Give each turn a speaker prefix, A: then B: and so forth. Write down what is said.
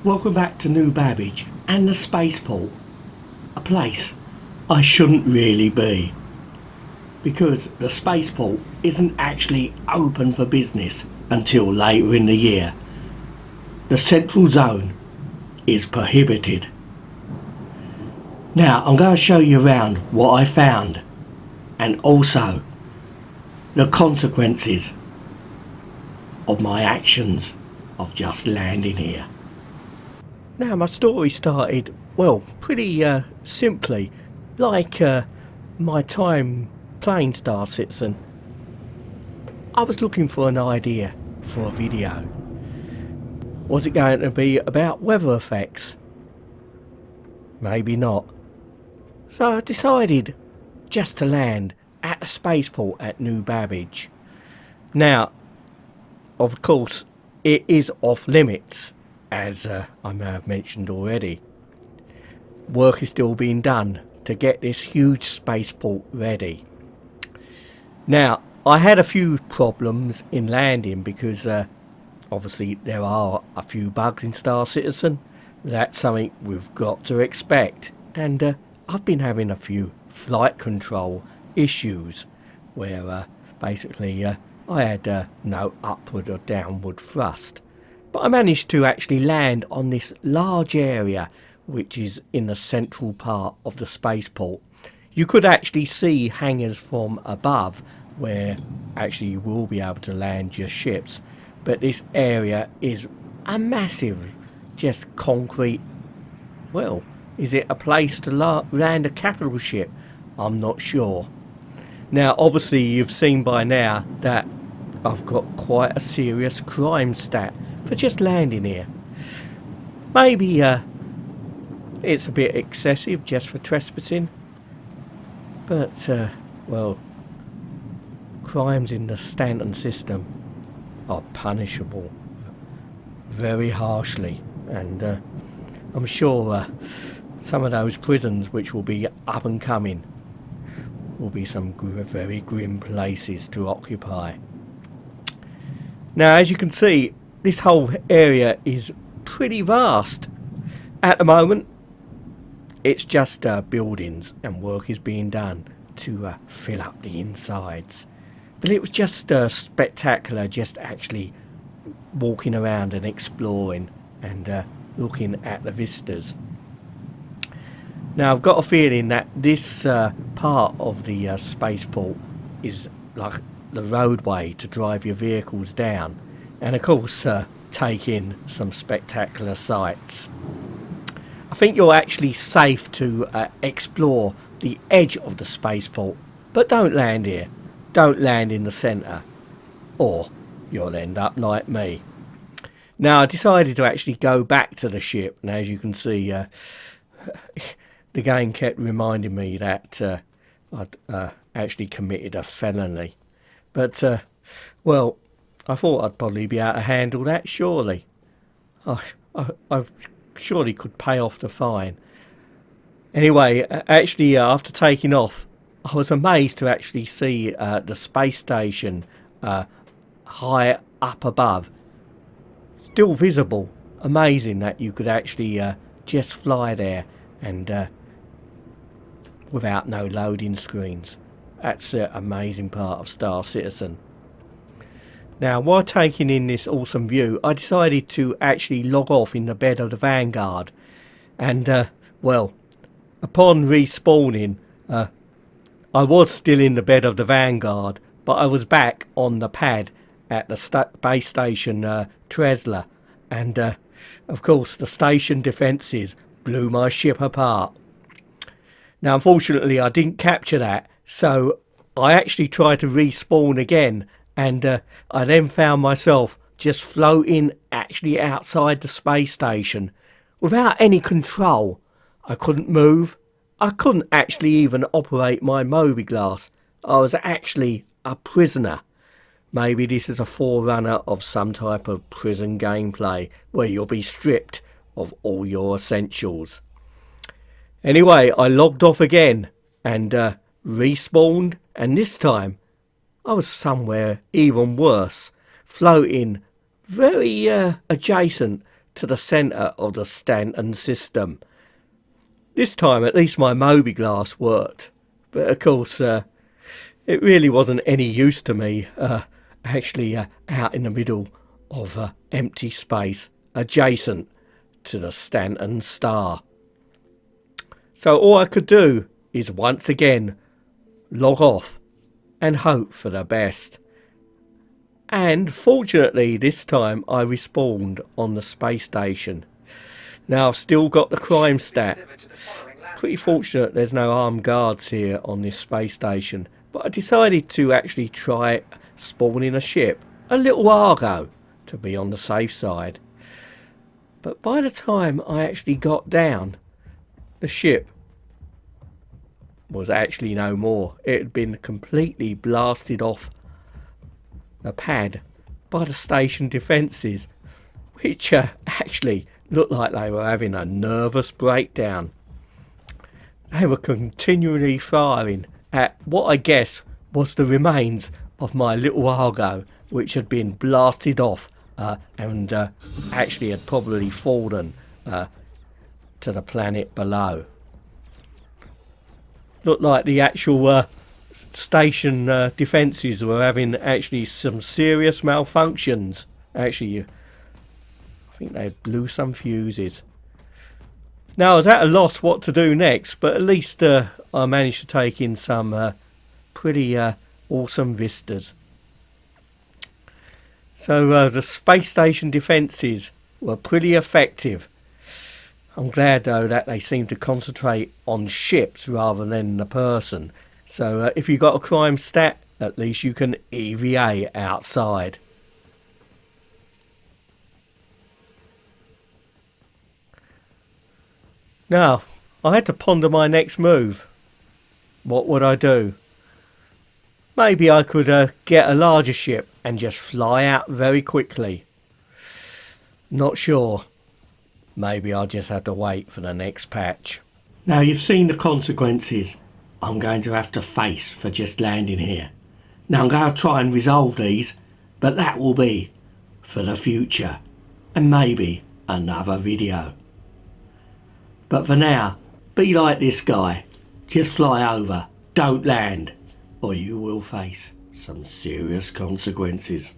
A: Welcome back to New Babbage and the spaceport, a place I shouldn't really be, because the spaceport isn't actually open for business until later in the year. The central zone is prohibited. Now I'm going to show you around what I found and also the consequences of my actions of just landing here. Now my story started, well, pretty simply, like my time playing Star Citizen. I was looking for an idea for a video. Was it going to be about weather effects? Maybe not. So I decided just to land at the spaceport at New Babbage. Now, of course, it is off limits, as I may have mentioned already. Work is still being done to get this huge spaceport ready. Now, I had a few problems in landing because obviously there are a few bugs in Star Citizen. That's something we've got to expect. And I've been having a few flight control issues where basically I had no upward or downward thrust. But I managed to actually land on this large area which is in the central part of the spaceport. You could actually see hangars from above where actually you will be able to land your ships. But this area is a massive, just concrete, well, is it a place to land a capital ship? I'm not sure. Now obviously you've seen by now that I've got quite a serious crime stat for just landing here. Maybe it's a bit excessive just for trespassing, but well, crimes in the Stanton system are punishable very harshly, and I'm sure some of those prisons which will be up and coming will be some very grim places to occupy. Now as you can see, this whole area is pretty vast. At the moment it's just buildings, and work is being done to fill up the insides. But it was just spectacular just actually walking around and exploring and looking at the vistas. Now I've got a feeling that this part of the spaceport is like the roadway to drive your vehicles down, and of course take in some spectacular sights. I think you're actually safe to explore the edge of the spaceport, but don't land here. Don't land in the centre, or you'll end up like me. Now I decided to actually go back to the ship, and as you can see the game kept reminding me that I'd actually committed a felony. But well, I thought I'd probably be able to handle that, surely. I surely could pay off the fine. Anyway, actually after taking off, I was amazed to actually see the space station high up above. Still visible. Amazing that you could actually just fly there and without no loading screens. That's an amazing part of Star Citizen. Now while taking in this awesome view, I decided to actually log off in the bed of the Vanguard, and well, upon respawning I was still in the bed of the Vanguard, but I was back on the pad at the base station Tresla, and of course the station defences blew my ship apart. Now unfortunately I didn't capture that, so I actually tried to respawn again, and I then found myself just floating actually outside the space station without any control. I couldn't move. I couldn't actually even operate my mobi-glass. I was actually a prisoner. Maybe this is a forerunner of some type of prison gameplay where you'll be stripped of all your essentials. Anyway, I logged off again and respawned, and this time I was somewhere even worse, floating very adjacent
B: to the centre of the Stanton system. This time at least my mobi-glass worked, but of course it really wasn't any use to me actually out in the middle of empty space adjacent to the Stanton star. So all I could do is once again log off and hope for the best. And fortunately this time I respawned on the space station. Now I've still got the crime stat. Pretty fortunate there's no armed guards here on this space station, but I decided to actually try spawning a ship a little while ago to be on the safe side. But by the time I actually got down, the ship was actually no more. It had been completely blasted off the pad by the station defences, which actually looked like they were having a nervous breakdown. They were continually firing at what I guess was the remains of my little Argo, which had been blasted off and actually had probably fallen to the planet below. Looked like the actual station defences were having actually some serious malfunctions. Actually, I think they blew some fuses. Now I was at a loss what to do next, but at least I managed to take in some pretty awesome vistas. So the space station defences were pretty effective. I'm glad though that they seem to concentrate on ships rather than the person. So if you've got a crime stat, at least you can EVA outside. Now, I had to ponder my next move. What would I do? Maybe I could get a larger ship and just fly out very quickly. Not sure. Maybe I'll just have to wait for the next patch.
A: Now you've seen the consequences I'm going to have to face for just landing here. Now I'm going to try and resolve these, but that will be for the future and maybe another video. But for now, be like this guy. Just fly over, don't land, or you will face some serious consequences.